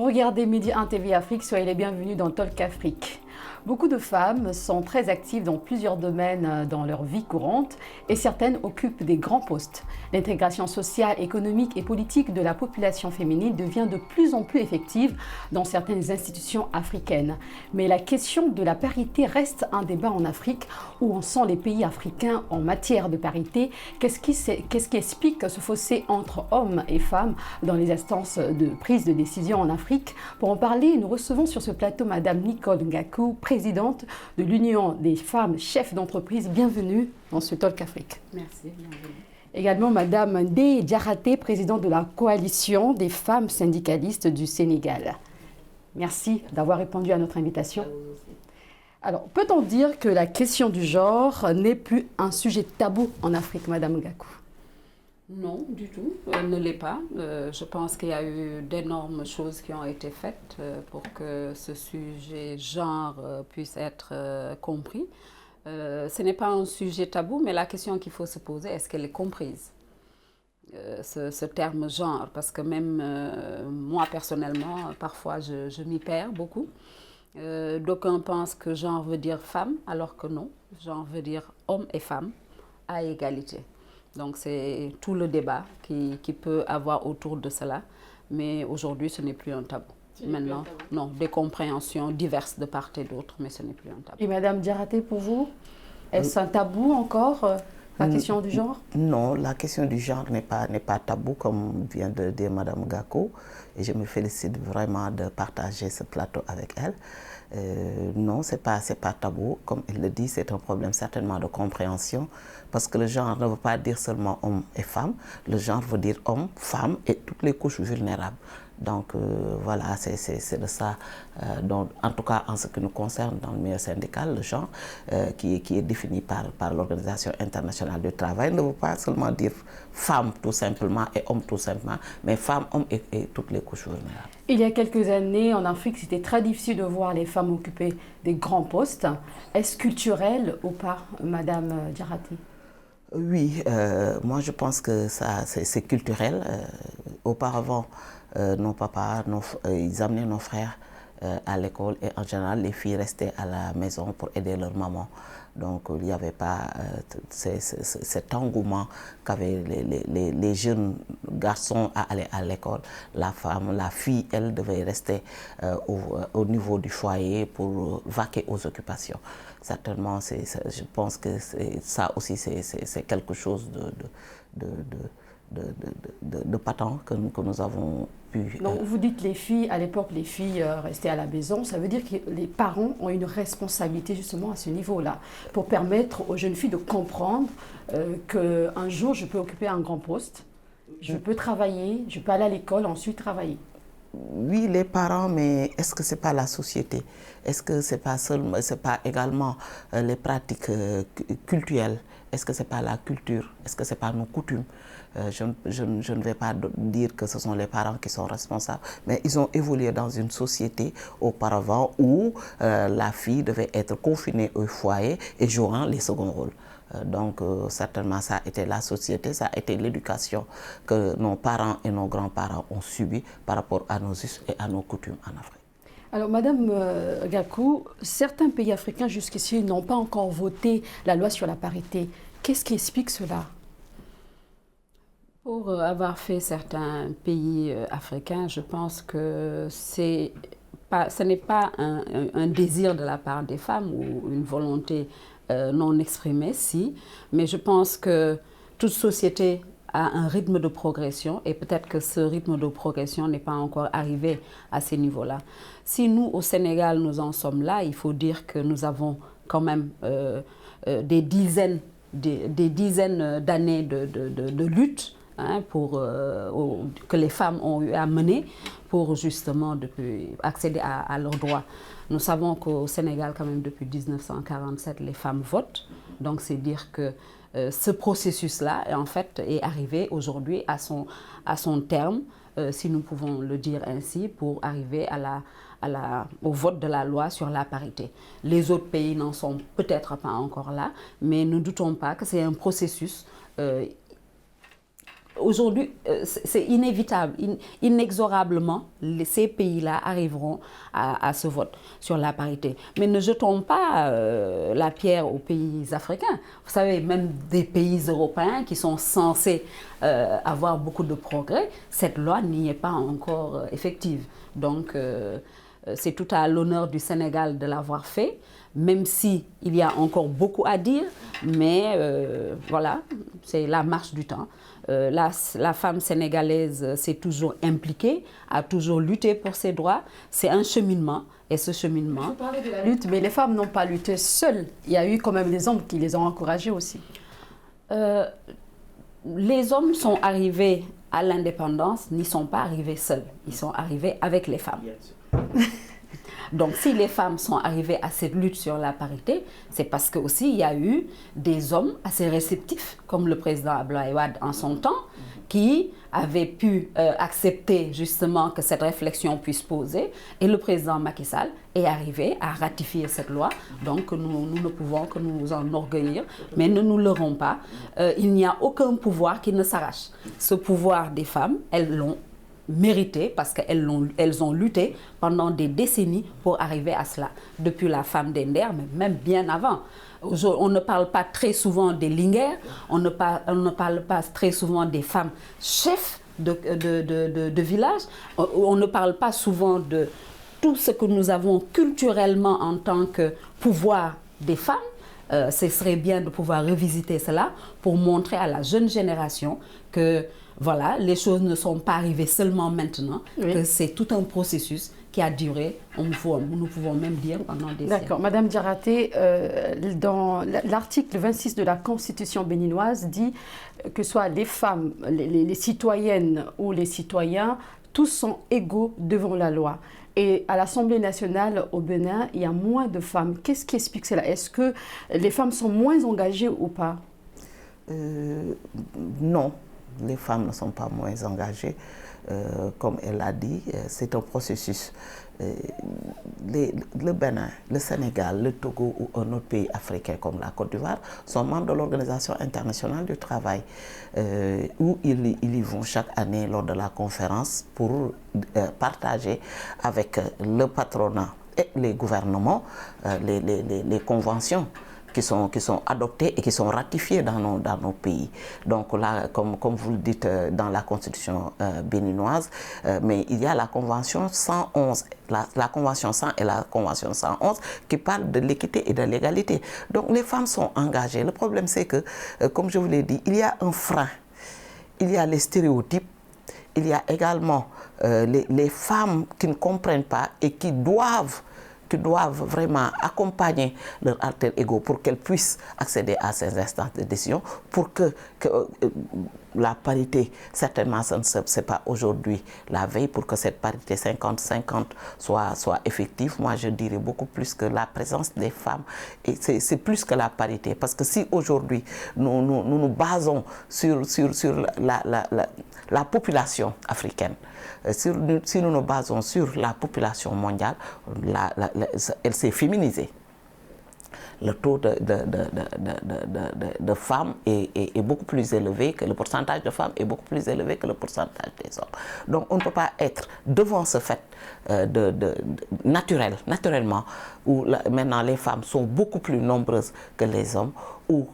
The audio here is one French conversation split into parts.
regardez Midi 1 TV Afrique, soyez les bienvenus dans Talk Afrique. Beaucoup de femmes sont très actives dans plusieurs domaines dans leur vie courante et certaines occupent des grands postes. L'intégration sociale, économique et politique de la population féminine devient de plus en plus effective dans certaines institutions africaines. Mais la question de la parité reste un débat en Afrique. Où en sont les pays africains en matière de parité? Qu'est-ce qui explique ce fossé entre hommes et femmes dans les instances de prise de décision en Afrique? Pour en parler, nous recevons sur ce plateau Madame Nicole Ngakou, présidente de l'Union des femmes chefs d'entreprise. Bienvenue dans ce Talk Afrique. Merci, bienvenue. Également Madame Ndeye Diaraté, présidente de la coalition des femmes syndicalistes du Sénégal. Merci d'avoir répondu à notre invitation. Alors, peut-on dire que la question du genre n'est plus un sujet tabou en Afrique, Madame Ngakou? Non, du tout, elle ne l'est pas. Je pense qu'il y a eu d'énormes choses qui ont été faites pour que ce sujet genre puisse être compris. Ce n'est pas un sujet tabou, mais la question qu'il faut se poser, est-ce qu'elle est comprise? Ce terme genre, parce que même moi personnellement, parfois je m'y perds beaucoup. D'aucuns pensent que genre veut dire femme, alors que non, genre veut dire homme et femme à égalité. Donc c'est tout le débat qui peut avoir autour de cela, mais aujourd'hui ce n'est plus un tabou. Maintenant, non, des compréhensions diverses de part et d'autre, mais ce n'est plus un tabou. Et Madame Diaraté, pour vous, est-ce un tabou encore, la question du genre? Non, la question du genre n'est pas tabou, comme vient de dire Madame Ngakou, et je me félicite vraiment de partager ce plateau avec elle. Non, c'est pas tabou, comme elle le dit, c'est un problème certainement de compréhension, parce que le genre ne veut pas dire seulement homme et femme, le genre veut dire homme, femme et toutes les couches vulnérables. Donc voilà, c'est de ça, donc, en tout cas en ce qui nous concerne dans le milieu syndical, le genre qui est défini par l'Organisation internationale du travail ne veut pas seulement dire femme tout simplement et homme tout simplement, mais femme, homme et toutes les couches vulnérables. Il y a quelques années, en Afrique, c'était très difficile de voir les femmes occuper des grands postes. Est-ce culturel ou pas, Madame Diaraté? Oui, moi je pense que c'est culturel. Auparavant, nos papas, ils amenaient nos frères à l'école et en général les filles restaient à la maison pour aider leur maman. Donc il n'y avait pas cet engouement qu'avaient les jeunes garçons à aller à l'école. La fille, elle devait rester au niveau du foyer pour vaquer aux occupations. Certainement, je pense que ça aussi c'est quelque chose de patent que nous avons pu... Donc vous dites les filles, à l'époque les filles restaient à la maison, ça veut dire que les parents ont une responsabilité justement à ce niveau-là, pour permettre aux jeunes filles de comprendre qu'un jour je peux occuper un grand poste, je peux travailler, je peux aller à l'école, ensuite travailler. Oui, les parents, mais est-ce que ce n'est pas la société? Est-ce que ce n'est pas également les pratiques culturelles? Est-ce que ce n'est pas la culture? Est-ce que ce n'est pas nos coutumes? Je ne vais pas dire que ce sont les parents qui sont responsables, mais ils ont évolué dans une société auparavant où la fille devait être confinée au foyer et jouant les seconds rôles. Donc certainement ça a été la société, ça a été l'éducation que nos parents et nos grands-parents ont subi par rapport à nos us et à nos coutumes en Afrique. Alors Madame Ngakou, certains pays africains jusqu'ici n'ont pas encore voté la loi sur la parité. Qu'est-ce qui explique cela? Pour avoir fait certains pays africains, je pense que ce n'est pas un désir de la part des femmes ou une volonté non exprimée, si, mais je pense que toute société a un rythme de progression et peut-être que ce rythme de progression n'est pas encore arrivé à ces niveaux-là. Si nous, au Sénégal, nous en sommes là, il faut dire que nous avons quand même des dizaines d'années de lutte que les femmes ont eu à mener pour justement accéder à leurs droits. Nous savons qu'au Sénégal, quand même, depuis 1947, les femmes votent. Donc, c'est dire que ce processus-là, en fait, est arrivé aujourd'hui à son terme, si nous pouvons le dire ainsi, pour arriver au vote de la loi sur la parité. Les autres pays n'en sont peut-être pas encore là, mais ne doutons pas que c'est un processus aujourd'hui, c'est inévitable, inexorablement, ces pays-là arriveront à ce vote sur la parité. Mais ne jetons pas la pierre aux pays africains. Vous savez, même des pays européens qui sont censés avoir beaucoup de progrès, cette loi n'y est pas encore effective. Donc, c'est tout à l'honneur du Sénégal de l'avoir fait, même s'il y a encore beaucoup à dire, mais voilà, c'est la marche du temps. La femme sénégalaise s'est toujours impliquée, a toujours lutté pour ses droits. C'est un cheminement, et ce cheminement... Vous parlez de la lutte, mais les femmes n'ont pas lutté seules. Il y a eu quand même des hommes qui les ont encouragées aussi. Les hommes sont arrivés à l'indépendance, n'y sont pas arrivés seuls. Ils sont arrivés avec les femmes. Donc, si les femmes sont arrivées à cette lutte sur la parité, c'est parce que aussi il y a eu des hommes assez réceptifs, comme le président Abdoulaye Wade en son temps, qui avaient pu accepter justement que cette réflexion puisse poser. Et le président Macky Sall est arrivé à ratifier cette loi. Donc, nous ne pouvons que nous enorgueillir, mais ne nous leurrons pas. Il n'y a aucun pouvoir qui ne s'arrache. Ce pouvoir des femmes, elles l'ont mérité parce qu'elles ont lutté pendant des décennies pour arriver à cela. Depuis la femme d'Ender, mais même bien avant. On ne parle pas très souvent des Linguères, on ne parle pas très souvent des femmes chefs de village, on ne parle pas souvent de tout ce que nous avons culturellement en tant que pouvoir des femmes. Ce serait bien de pouvoir revisiter cela pour montrer à la jeune génération que voilà, les choses ne sont pas arrivées seulement maintenant, oui, que c'est tout un processus qui a duré, nous pouvons même dire, pendant des siècles. D'accord. Madame Diarraté, dans l'article 26 de la Constitution béninoise dit que soit les femmes, les citoyennes ou les citoyens, tous sont égaux devant la loi. Et à l'Assemblée nationale au Bénin, il y a moins de femmes. Qu'est-ce qui explique cela? Est-ce que les femmes sont moins engagées ou pas? Non. Les femmes ne sont pas moins engagées. Comme elle l'a dit, c'est un processus. Le Bénin, le Sénégal, le Togo ou un autre pays africain comme la Côte d'Ivoire sont membres de l'Organisation internationale du travail, où ils y vont chaque année lors de la conférence pour partager avec le patronat et les gouvernements les conventions qui sont adoptées et qui sont ratifiées dans nos pays. Donc là, comme vous le dites dans la Constitution béninoise, mais il y a la Convention 111, la Convention 100 et la Convention 111 qui parlent de l'équité et de l'égalité. Donc les femmes sont engagées. Le problème c'est que, comme je vous l'ai dit, il y a un frein. Il y a les stéréotypes. Il y a également les femmes qui ne comprennent pas et qui doivent vraiment accompagner leur alter ego pour qu'elles puissent accéder à ces instances de décision, pour que la parité, certainement, ce n'est pas aujourd'hui la veille, pour que cette parité 50-50 soit effective. Moi, je dirais beaucoup plus que la présence des femmes, et c'est plus que la parité. Parce que si aujourd'hui, nous basons sur la population africaine, si nous nous basons sur la population mondiale, elle s'est féminisée. Le taux de femmes est beaucoup plus élevé, que le pourcentage de femmes est beaucoup plus élevé que le pourcentage des hommes. Donc on ne peut pas être devant ce fait naturellement, où maintenant les femmes sont beaucoup plus nombreuses que les hommes, ou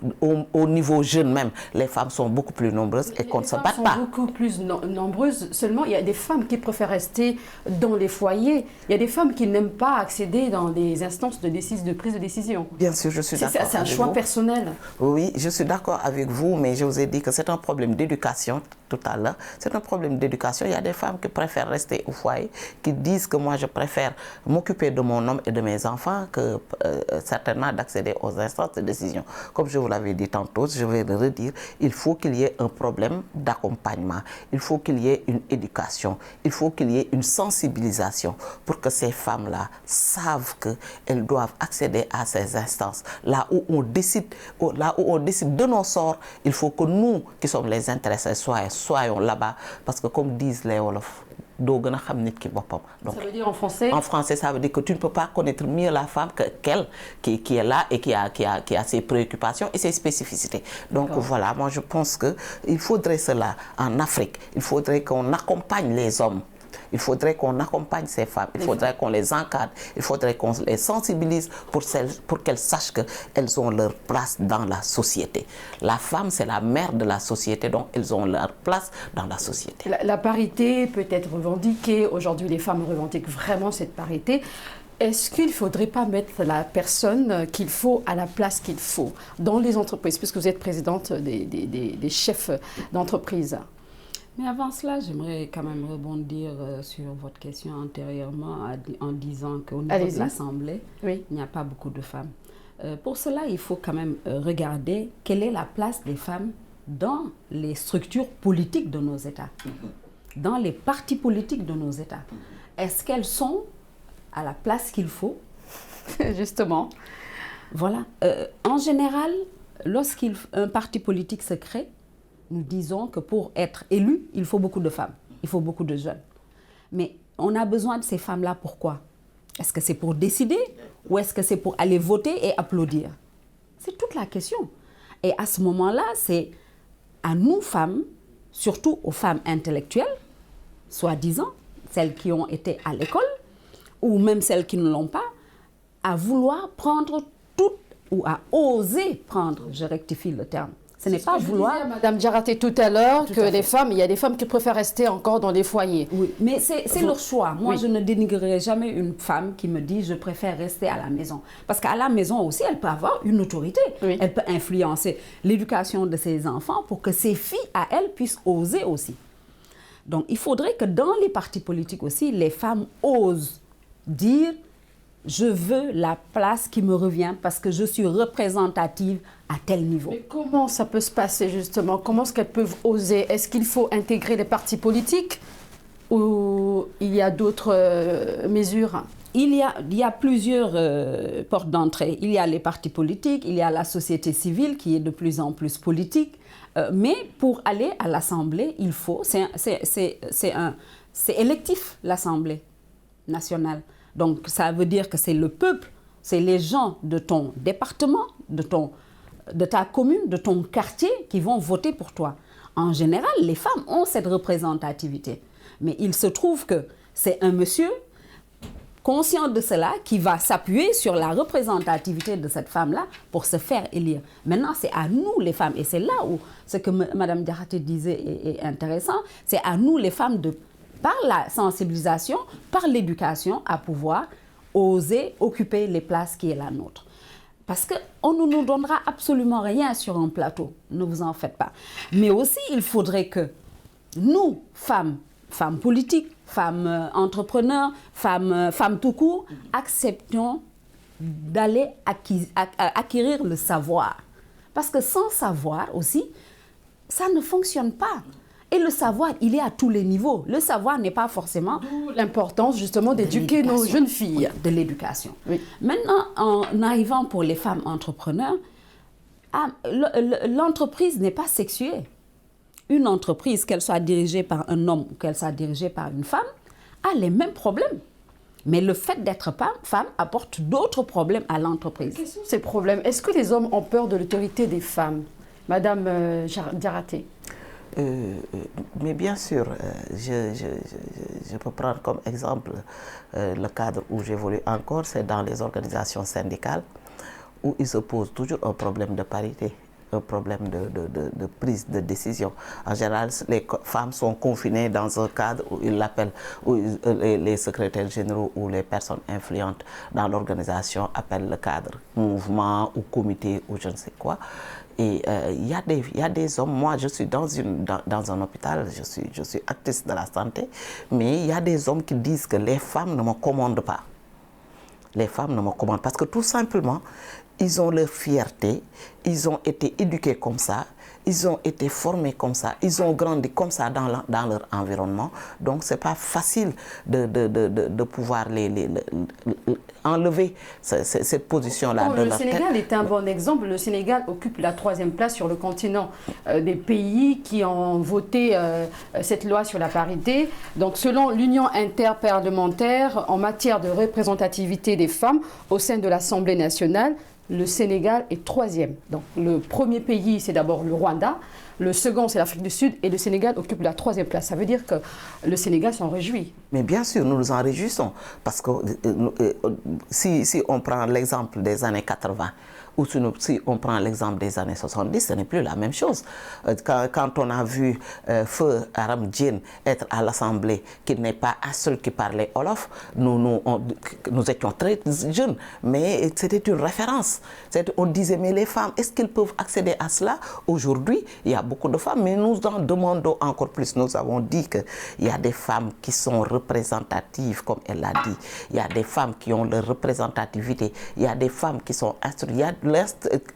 au niveau jeune même, les femmes sont beaucoup plus nombreuses et qu'on ne se batte pas. Les femmes sont beaucoup plus nombreuses, seulement il y a des femmes qui préfèrent rester dans les foyers. Il y a des femmes qui n'aiment pas accéder dans des instances de prise de décision. Bien sûr, je suis d'accord. C'est un choix personnel. Oui, je suis d'accord avec vous, mais je vous ai dit que c'est un problème d'éducation tout à l'heure. C'est un problème d'éducation. Il y a des femmes qui préfèrent rester au foyer, qui disent que moi je préfère m'occuper de mon homme et de mes enfants que certainement d'accéder aux instances de décision. Comme je vous l'avais dit tantôt, je vais le redire, il faut qu'il y ait un problème d'accompagnement, il faut qu'il y ait une éducation, il faut qu'il y ait une sensibilisation pour que ces femmes-là savent qu'elles doivent accéder à ces instances. Là où on décide de nos sorts, il faut que nous, qui sommes les intéressés, soyons soyons là-bas, parce que comme disent les Wolof, donc, ça veut dire en français? En français, ça veut dire que tu ne peux pas connaître mieux la femme qu'elle qui est là et qui a ses préoccupations et ses spécificités. Donc voilà, moi je pense qu'il faudrait cela en Afrique. Il faudrait qu'on accompagne les hommes. Il faudrait qu'on accompagne ces femmes, il faudrait qu'on les encadre, il faudrait qu'on les sensibilise pour qu'elles sachent qu'elles ont leur place dans la société. La femme, c'est la mère de la société, donc elles ont leur place dans la société. La parité peut être revendiquée. Aujourd'hui, les femmes revendiquent vraiment cette parité. Est-ce qu'il ne faudrait pas mettre la personne qu'il faut à la place qu'il faut dans les entreprises, puisque vous êtes présidente des chefs d'entreprise? Mais avant cela, j'aimerais quand même rebondir sur votre question antérieurement en disant qu'au niveau de l'Assemblée, il n'y a pas beaucoup de femmes. Pour cela, il faut quand même regarder quelle est la place des femmes dans les structures politiques de nos États, dans les partis politiques de nos États. Est-ce qu'elles sont à la place qu'il faut? Justement. Voilà. En général, lorsqu'un parti politique se crée, nous disons que pour être élu, il faut beaucoup de femmes, il faut beaucoup de jeunes. Mais on a besoin de ces femmes-là, pourquoi? Est-ce que c'est pour décider ou est-ce que c'est pour aller voter et applaudir? C'est toute la question. Et à ce moment-là, c'est à nous, femmes, surtout aux femmes intellectuelles, soi-disant, celles qui ont été à l'école, ou même celles qui ne l'ont pas, à vouloir prendre tout, ou à oser prendre, je rectifie le terme, ce n'est pas vouloir. Madame Diaraté tout à l'heure que les femmes, il y a des femmes qui préfèrent rester encore dans les foyers. Oui, mais c'est leur choix. Moi, je ne dénigrerai jamais une femme qui me dit je préfère rester à la maison. Parce qu'à la maison aussi, elle peut avoir une autorité. Elle peut influencer l'éducation de ses enfants pour que ses filles, à elles, puissent oser aussi. Donc, il faudrait que dans les partis politiques aussi, les femmes osent dire je veux la place qui me revient parce que je suis représentative à tel niveau. Mais comment ça peut se passer justement? Comment est-ce qu'elles peuvent oser? Est-ce qu'il faut intégrer les partis politiques ou il y a d'autres mesures? Il y a plusieurs portes d'entrée. Il y a les partis politiques, il y a la société civile qui est de plus en plus politique. Mais pour aller à l'Assemblée, il faut... C'est électif, l'Assemblée nationale. Donc, ça veut dire que c'est le peuple, c'est les gens de ton département, de ta commune, de ton quartier qui vont voter pour toi. En général, les femmes ont cette représentativité. Mais il se trouve que c'est un monsieur conscient de cela qui va s'appuyer sur la représentativité de cette femme-là pour se faire élire. Maintenant, c'est à nous, les femmes, et c'est là où ce que Mme Diaraté disait est intéressant, c'est à nous, les femmes, par la sensibilisation, par l'éducation, à pouvoir oser occuper les places qui est la nôtre. Parce qu'on ne nous donnera absolument rien sur un plateau, ne vous en faites pas. Mais aussi, il faudrait que nous, femmes politiques, femmes entrepreneurs, femmes tout court, acceptions d'aller acquérir le savoir. Parce que sans savoir aussi, ça ne fonctionne pas. Et le savoir, il est à tous les niveaux. Le savoir n'est pas forcément... D'où l'importance justement d'éduquer nos jeunes filles. De l'éducation. Oui. Maintenant, en arrivant pour les femmes entrepreneurs, l'entreprise n'est pas sexuée. Une entreprise, qu'elle soit dirigée par un homme ou qu'elle soit dirigée par une femme, a les mêmes problèmes. Mais le fait d'être femme apporte d'autres problèmes à l'entreprise. Quels sont ces problèmes? Est-ce que les hommes ont peur de l'autorité des femmes? Madame Diaraté. Mais bien sûr, je peux prendre comme exemple le cadre où j'évolue encore, c'est dans les organisations syndicales où il se pose toujours un problème de parité, un problème de prise de décision. En général, les femmes sont confinées dans un cadre où ils l'appellent, où les secrétaires généraux ou les personnes influentes dans l'organisation appellent le cadre mouvement ou comité ou je ne sais quoi. Et il y a des hommes, moi je suis dans un hôpital, je suis actrice de la santé, mais il y a des hommes qui disent que les femmes ne me commandent pas. Les femmes ne me commandent parce que tout simplement, ils ont leur fierté, ils ont été éduqués comme ça ils ont été formés comme ça, ils ont grandi comme ça dans leur environnement. Donc, ce n'est pas facile de pouvoir enlever cette position-là de Le leur Sénégal tête. est un bon exemple. Le Sénégal occupe la 3e place sur le continent des pays qui ont voté cette loi sur la parité. Donc, selon l'Union interparlementaire en matière de représentativité des femmes au sein de l'Assemblée nationale, le Sénégal est 3e. Donc, le premier pays, c'est d'abord le Rwanda. Le second, c'est l'Afrique du Sud. Et le Sénégal occupe la 3e place. Ça veut dire que le Sénégal s'en réjouit. Mais bien sûr, nous nous en réjouissons. Parce que si on prend l'exemple des années 80, ou si on prend l'exemple des années 70, ce n'est plus la même chose. Quand on a vu Feu Aram Djin être à l'Assemblée, qu'il n'est pas un seul qui parlait Wolof, nous étions très jeunes, mais c'était une référence. On disait, mais les femmes, est-ce qu'elles peuvent accéder à cela? Aujourd'hui, il y a beaucoup de femmes, mais nous en demandons encore plus. Nous avons dit qu'il y a des femmes qui sont représentatives, comme elle l'a dit. Il y a des femmes qui ont leur représentativité. Il y a des femmes qui sont instruites.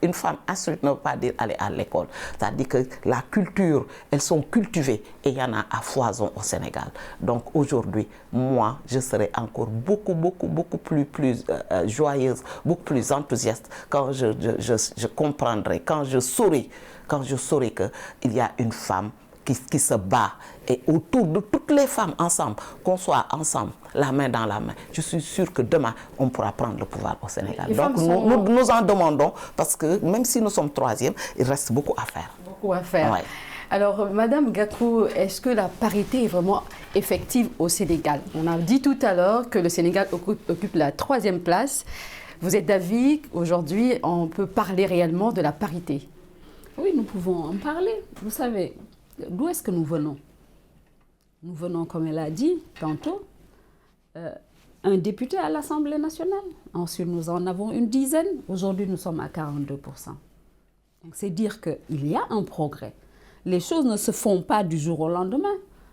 Une femme instruite ne veut pas dire aller à l'école. C'est-à-dire que la culture, elles sont cultivées et il y en a à foison au Sénégal. Donc aujourd'hui, moi, je serai encore beaucoup plus joyeuse, beaucoup plus enthousiaste quand je comprendrai, quand je saurai qu'il y a une femme qui se bat et autour de toutes les femmes ensemble, qu'on soit ensemble, la main dans la main. Je suis sûre que demain, on pourra prendre le pouvoir au Sénégal. Donc nous en demandons parce que même si nous sommes 3e, il reste beaucoup à faire. Beaucoup à faire. Ouais. Alors, Madame Gakou, est-ce que la parité est vraiment effective au Sénégal? On a dit tout à l'heure que le Sénégal occupe la 3e place. Vous êtes d'avis qu'aujourd'hui, on peut parler réellement de la parité? Oui, nous pouvons en parler. Vous savez, d'où est-ce que nous venons? Nous venons, comme elle a dit tantôt, un député à l'Assemblée nationale. Ensuite, nous en avons une dizaine. Aujourd'hui, nous sommes à 42%. Donc, c'est dire qu'il y a un progrès. Les choses ne se font pas du jour au lendemain.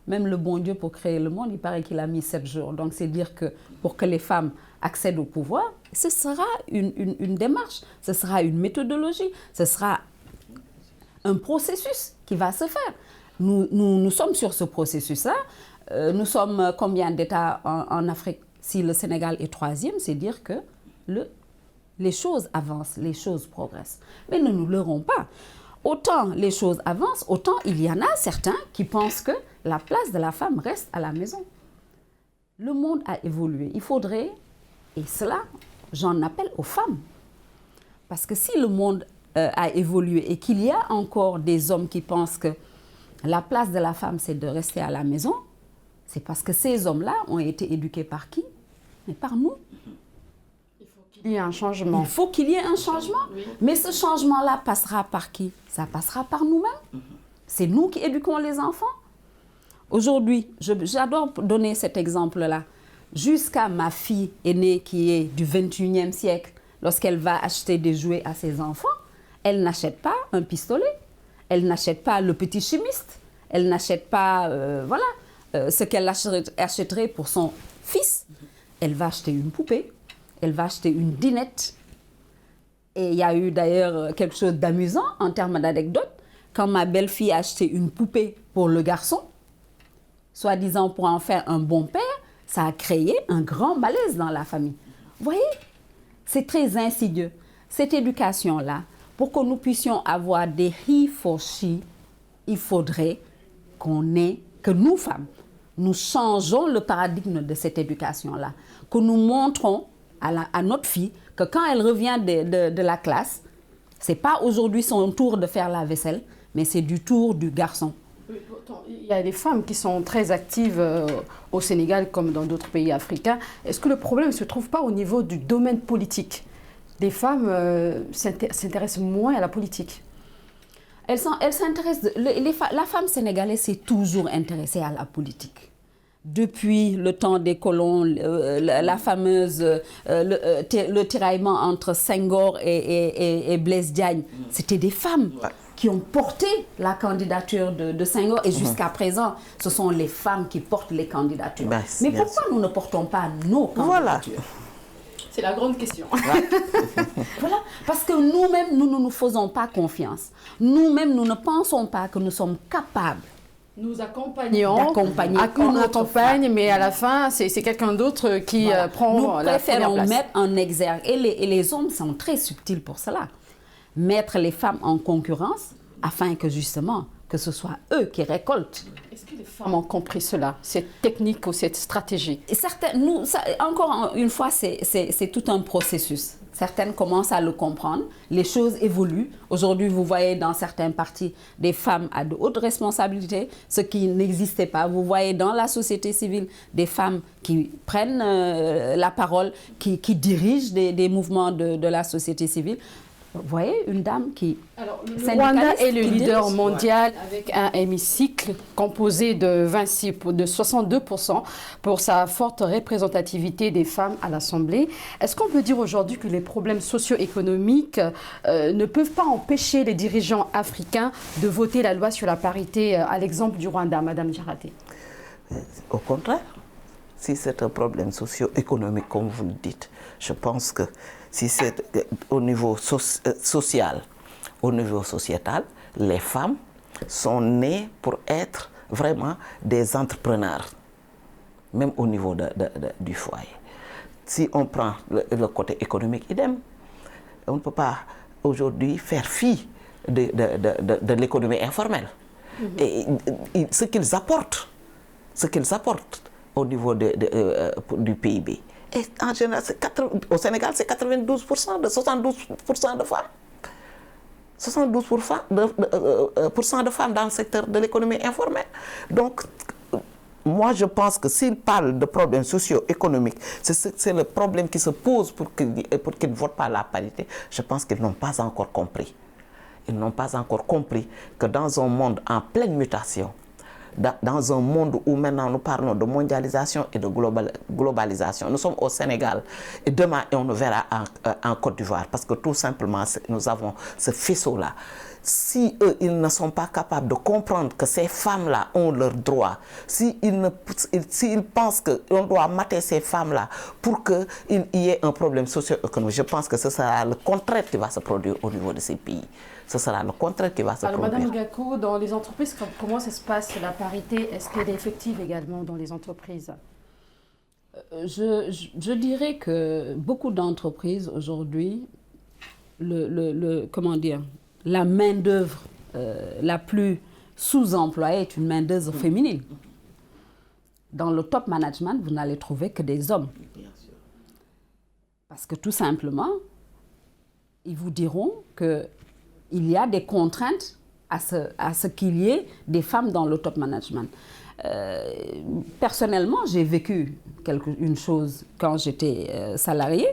Même le bon Dieu, pour créer le monde, il paraît qu'il a mis 7 jours. Donc, c'est dire que pour que les femmes accèdent au pouvoir, ce sera une démarche, ce sera une méthodologie, ce sera un processus qui va se faire. Nous sommes sur ce processus-là. Nous sommes combien d'États en Afrique? Si le Sénégal est 3e, c'est dire que les choses avancent, les choses progressent. Mais ne nous leurrons pas. Autant les choses avancent, autant il y en a certains qui pensent que la place de la femme reste à la maison. Le monde a évolué. Il faudrait, et cela, j'en appelle aux femmes. Parce que si le monde a évolué et qu'il y a encore des hommes qui pensent que la place de la femme, c'est de rester à la maison, c'est parce que ces hommes-là ont été éduqués par qui? Mais par nous. Il faut qu'il y ait un changement. Il faut qu'il y ait un changement. Oui. Mais ce changement-là passera par qui? Ça passera par nous-mêmes. C'est nous qui éduquons les enfants. Aujourd'hui, j'adore donner cet exemple-là. Jusqu'à ma fille aînée qui est du 21e siècle, lorsqu'elle va acheter des jouets à ses enfants, elle n'achète pas un pistolet, elle n'achète pas le petit chimiste, elle n'achète pas ce qu'elle achèterait pour son fils. Elle va acheter une poupée, elle va acheter une dinette. Et il y a eu d'ailleurs quelque chose d'amusant en termes d'anecdote. Quand ma belle-fille a acheté une poupée pour le garçon, soi-disant pour en faire un bon père, ça a créé un grand malaise dans la famille. Vous voyez, c'est très insidieux. Cette éducation-là, pour que nous puissions avoir des he for she, il faudrait que nous, femmes, nous changeons le paradigme de cette éducation-là. Que nous montrons à notre fille que quand elle revient de la classe, ce n'est pas aujourd'hui son tour de faire la vaisselle, mais c'est du tour du garçon. Il y a des femmes qui sont très actives au Sénégal comme dans d'autres pays africains. Est-ce que le problème ne se trouve pas au niveau du domaine politique? Les femmes s'intéressent moins à la politique. Elles s'intéressent. La femme sénégalaise s'est toujours intéressée à la politique. Depuis le temps des colons, la fameuse le tiraillement entre Senghor et Blaise Diagne, c'était des femmes qui ont porté la candidature de Senghor et jusqu'à présent, ce sont les femmes qui portent les candidatures. Mais pourquoi nous ne portons pas nos candidatures? C'est la grande question. Voilà, parce que nous-mêmes, nous ne nous faisons pas confiance. Nous-mêmes, nous ne pensons pas que nous sommes capables. Nous accompagnons, d'accompagner on accompagne, mais à la fin, c'est quelqu'un d'autre qui prend nous la première place. Nous préférons mettre en exergue, et les hommes sont très subtils pour cela, mettre les femmes en concurrence afin que justement, que ce soit eux qui récoltent. Est-ce que les femmes ont compris cela, cette technique ou cette stratégie? Et certaines, encore une fois, c'est tout un processus. Certaines commencent à le comprendre, les choses évoluent. Aujourd'hui, vous voyez dans certains partis des femmes à de hautes responsabilités, ce qui n'existait pas. Vous voyez dans la société civile des femmes qui prennent la parole, qui dirigent des mouvements de la société civile. Vous voyez une dame qui... Alors, le Rwanda est le leader mondial avec un hémicycle composé de 62% pour sa forte représentativité des femmes à l'Assemblée. Est-ce qu'on peut dire aujourd'hui que les problèmes socio-économiques ne peuvent pas empêcher les dirigeants africains de voter la loi sur la parité, à l'exemple du Rwanda, Madame Diarraté? Au contraire, si c'est un problème socio-économique, comme vous le dites, je pense que si c'est au niveau social, au niveau sociétal, les femmes sont nées pour être vraiment des entrepreneurs, même au niveau du foyer. Si on prend le côté économique, idem, on ne peut pas aujourd'hui faire fi de l'économie informelle. Et ce qu'ils apportent au niveau du PIB. Et en général, au Sénégal, c'est 92% de 72% de femmes. 72% de femmes dans le secteur de l'économie informelle. Donc, moi, je pense que s'ils parlent de problèmes socio-économiques, c'est le problème qui se pose pour qu'ils ne votent pas la parité. Je pense qu'ils n'ont pas encore compris. Ils n'ont pas encore compris que dans un monde en pleine mutation, dans un monde où maintenant nous parlons de mondialisation et de globalisation. Nous sommes au Sénégal et demain on nous verra en Côte d'Ivoire parce que tout simplement nous avons ce faisceau-là. Si eux, ils ne sont pas capables de comprendre que ces femmes-là ont leurs droits, s'ils pensent qu'on doit mater ces femmes-là pour qu'il y ait un problème socio-économique, je pense que ce sera le contraire qui va se produire au niveau de ces pays. Ce sera le contraire qui va se produire. Madame Gakou, dans les entreprises, comment ça se passe la parité? Est-ce qu'elle est effective également dans les entreprises? Je dirais que beaucoup d'entreprises aujourd'hui, comment dire, la main-d'œuvre la plus sous-employée est une main-d'œuvre féminine. Dans le top management, vous n'allez trouver que des hommes. Parce que tout simplement, ils vous diront qu'il y a des contraintes à ce qu'il y ait des femmes dans le top management. Personnellement, j'ai vécu une chose quand j'étais salariée,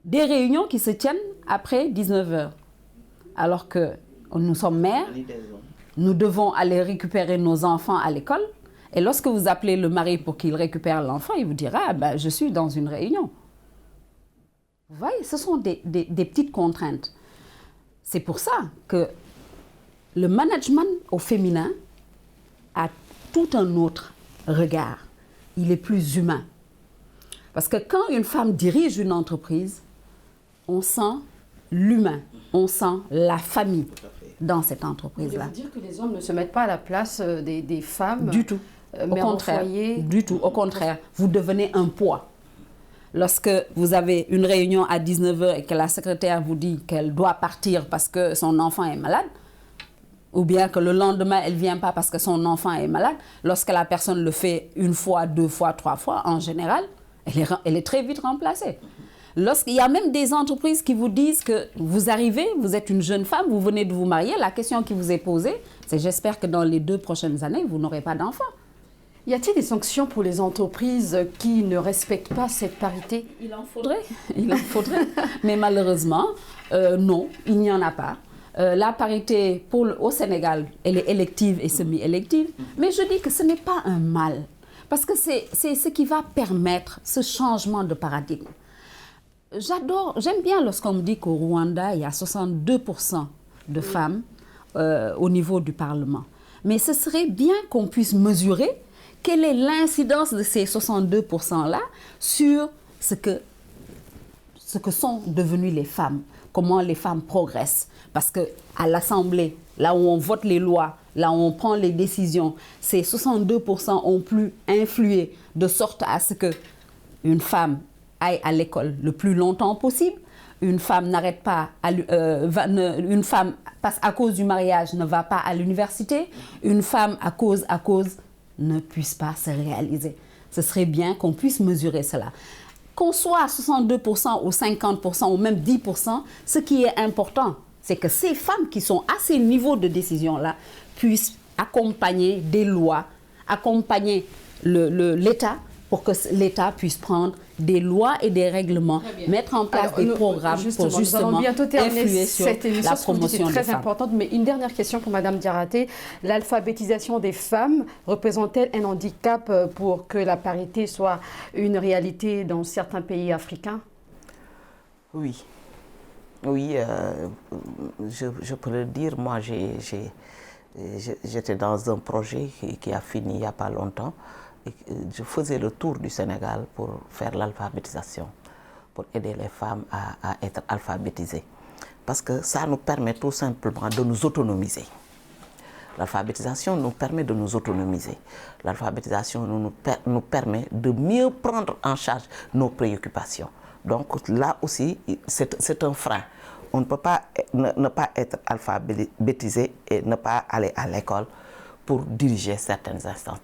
des réunions qui se tiennent après 19 heures. Alors que nous sommes mères, nous devons aller récupérer nos enfants à l'école. Et lorsque vous appelez le mari pour qu'il récupère l'enfant, il vous dira ah, ben, je suis dans une réunion. Vous voyez, ce sont des petites contraintes. C'est pour ça que le management au féminin a tout un autre regard. Il est plus humain. Parce que quand une femme dirige une entreprise, on sent l'humain, on sent la famille dans cette entreprise-là. Vous voulez dire que les hommes ne se mettent pas à la place des femmes? Du tout. Au contraire, du tout. Au contraire, vous devenez un poids. Lorsque vous avez une réunion à 19 h et que la secrétaire vous dit qu'elle doit partir parce que son enfant est malade, ou bien que le lendemain, elle ne vient pas parce que son enfant est malade, lorsque la personne le fait une fois, deux fois, trois fois, en général, elle est très vite remplacée. Lorsqu'il y a même des entreprises qui vous disent que vous arrivez, vous êtes une jeune femme, vous venez de vous marier, la question qui vous est posée, c'est j'espère que dans les 2 prochaines années, vous n'aurez pas d'enfant. Y a-t-il des sanctions pour les entreprises qui ne respectent pas cette parité? Il en faudrait. Mais malheureusement, non, il n'y en a pas. La parité au Sénégal, elle est élective et semi-élective. Mais je dis que ce n'est pas un mal. Parce que c'est ce qui va permettre ce changement de paradigme. J'aime bien lorsqu'on me dit qu'au Rwanda, il y a 62% de femmes au niveau du Parlement. Mais ce serait bien qu'on puisse mesurer quelle est l'incidence de ces 62%-là sur ce que ce que sont devenues les femmes, comment les femmes progressent. Parce qu'à l'Assemblée, là où on vote les lois, là où on prend les décisions, ces 62% ont pu influer de sorte à ce qu'une femme aille à l'école le plus longtemps possible. Une femme n'arrête pas, une femme, à cause du mariage, ne va pas à l'université. Une femme, à cause, ne puisse pas se réaliser. Ce serait bien qu'on puisse mesurer cela. Qu'on soit à 62% ou 50% ou même 10%, ce qui est important, c'est que ces femmes qui sont à ces niveaux de décision-là puissent accompagner des lois, accompagner l'État pour que l'État puisse prendre des lois et des règlements, mettre en place des programmes pour justement influer sur la promotion des femmes. C'est très importante, mais une dernière question pour Madame Diarraté. L'alphabétisation des femmes représente-t-elle un handicap pour que la parité soit une réalité dans certains pays africains? Oui. Oui, je peux le dire. Moi, j'étais dans un projet qui a fini il n'y a pas longtemps. Je faisais le tour du Sénégal pour faire l'alphabétisation, pour aider les femmes à être alphabétisées. Parce que ça nous permet tout simplement de nous autonomiser. L'alphabétisation nous permet de nous autonomiser. L'alphabétisation nous permet de mieux prendre en charge nos préoccupations. Donc là aussi, c'est un frein. On ne peut pas ne pas être alphabétisé et ne pas aller à l'école pour diriger certaines instances.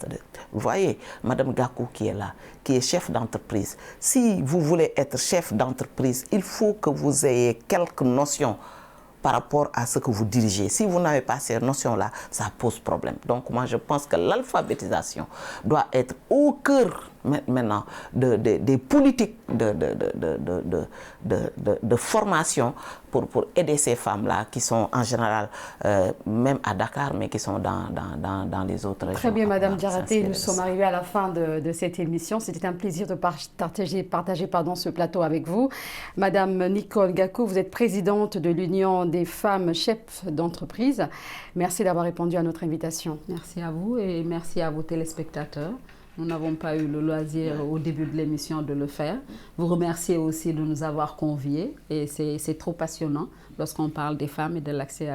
Vous voyez, Madame Gakou qui est là, qui est chef d'entreprise. Si vous voulez être chef d'entreprise, il faut que vous ayez quelques notions par rapport à ce que vous dirigez. Si vous n'avez pas ces notions-là, ça pose problème. Donc moi, je pense que l'alphabétisation doit être au cœur maintenant des politiques de formation pour aider ces femmes-là qui sont en général, même à Dakar, mais qui sont dans les autres régions. Très bien, Madame Diarraté, nous sommes arrivés à la fin de cette émission. C'était un plaisir de partager ce plateau avec vous. Madame Nicole Gakou, vous êtes présidente de l'Union des femmes chefs d'entreprise. Merci d'avoir répondu à notre invitation. Merci à vous et merci à vos téléspectateurs. Nous n'avons pas eu le loisir au début de l'émission de le faire. Vous remerciez aussi de nous avoir conviés et c'est trop passionnant lorsqu'on parle des femmes et de l'accès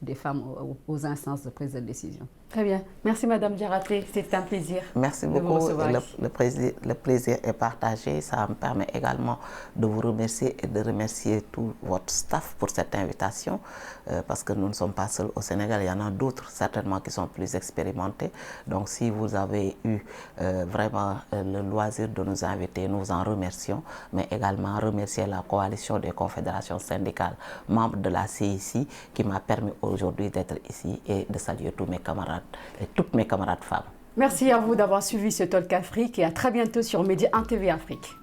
des femmes aux instances de prise de décision. Très bien. Merci Madame Diarraté, c'était un plaisir. Merci beaucoup. Le plaisir est partagé. Ça me permet également de vous remercier et de remercier tout votre staff pour cette invitation parce que nous ne sommes pas seuls au Sénégal. Il y en a d'autres certainement qui sont plus expérimentés. Donc si vous avez eu vraiment le loisir de nous inviter, nous vous en remercions, mais également remercier la coalition des confédérations syndicales, membres de la CIC, qui m'a permis aujourd'hui d'être ici et de saluer tous mes camarades et toutes mes camarades femmes. Merci à vous d'avoir suivi ce Talk Afrique et à très bientôt sur Média 1 TV Afrique.